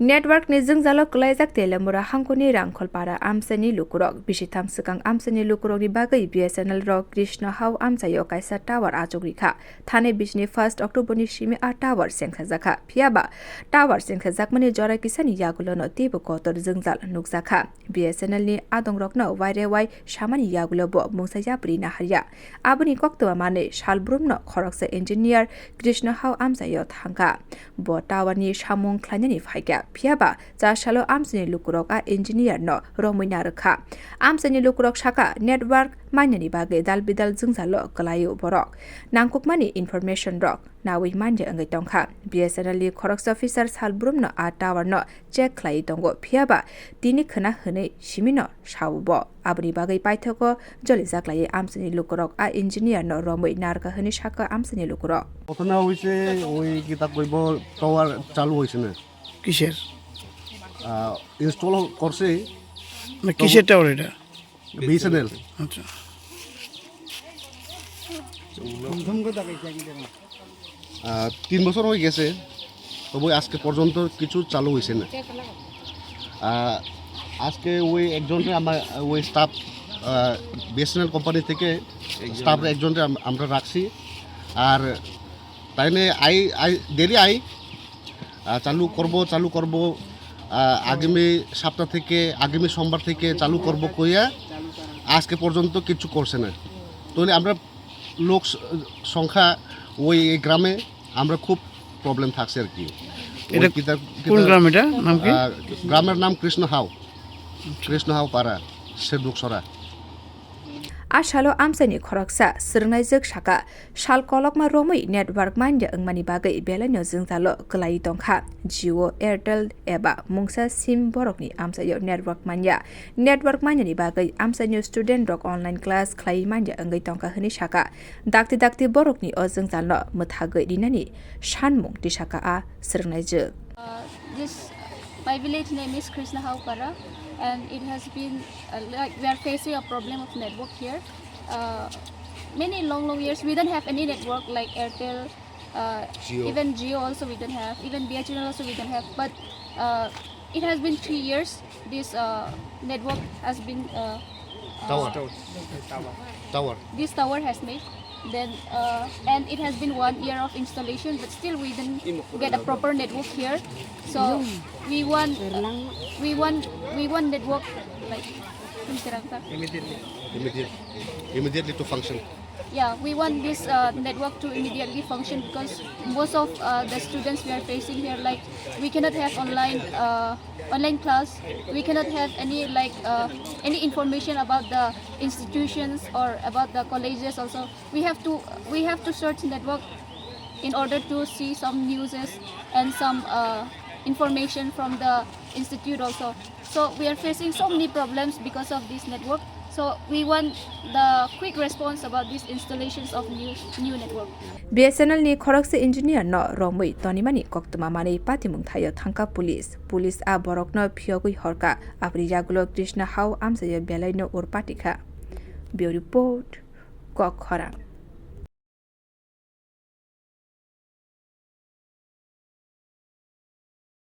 Network ni jalo kalaijak telemura hangkoni Hrangkhawl para amchaini lukorog bisitam sikang amchaini lukorog ni bagai BSNL rok Hrangkhawl amchaio kaisa tower ajogrikha thane bisni 1 October ni simi a tower sengkhajaka phiaba tower sengkhajakmani jora kisani yagulono tebo kotor jengjal nukjaka BSNL ni adongrokno wairewai samani yagulobo mungsayapri na harya abuni koktwa mane salbrumno khoroksa engineer Hrangkhawl amchaio thangka bo tower ni samung khlanyani phaika phiaba chashalo amchaini lukorog a engineer no romwi narukha amchaini lukorog saka network mainani bage dalbidal jungzalo kalayo borok nangkukmani information rok nawi manje angai tongkha BSNL ni khorok officer salbrum no a tower no check khlai tongo phiaba tini khana hne simino sawbo abni bagai paithoko jolijak lai amchaini lukorog a engineer no romwi narukha hne saka amchaini lukorog ঘটনা হইছে ওই কিতা কইব tower চালু হইছে না কিসের install করছে না কিসের টাওয়ার এটা BSNL আচ্ছা 3 বছর হয়ে গেছে তবে আজকে পর্যন্ত কিছু চালু হইছে না আজকে ওই একজনকে আমার ওই স্টাফ BSNL কোম্পানি থেকে স্টাফ একজনকে আমরা রাখছি আর তাইনে দেরি চালু করব আগামী সপ্তাহ থেকে আগামী সোমবার থেকে চালু করব কইয়া আজকে পর্যন্ত কিছু করছে না তাহলে আমরা লোক সংখ্যা ওই গ্রামে আমরা খুব প্রবলেম থাকছে আর কি এটা কোন গ্রাম এটা নাম কি গ্রামের নাম কৃষ্ণহাও পাড়া শেরবুকসরা Ashalo amchaini khoroksa sirnaijak saka shal kolokma romwi network manje angmani bagai belano jingzalo klai tongkha Jio Airtel eba mungsa sim borokni amchaio network manja ni bagai amchaini student rok online class klai manje angai tongkha hni saka dakti borokni o jingzalo muthagai dinani shanmung ti saka a sirnaijak My village name is Hrangkhawl para, and it has been like we are facing a problem of network here. Many long years we don't have any network like Airtel, even Jio also we don't have, even BSNL also we don't have. But it has been 3 years. This network has been tower. This tower has made. Then and it has been 1 year of installation, but still we didn't get a proper network here. So we want network like immediately to function. Yeah, we want this network to immediately function because most of the students we are facing here, like we cannot have online class. We cannot have any information about the institutions or about the colleges. Also, we have to search network in order to see some news and some information from the institute also. So we are facing so many problems because of this network. So we want the quick response about these installations of new network. BSNL ni khoroksa engineer no romwi tonimani koktuma mani patimung thayo thangka police a borokno phiogui horka apri jagulo Hrangkhawl amchaio belai no urpatikha. Bureau report khorok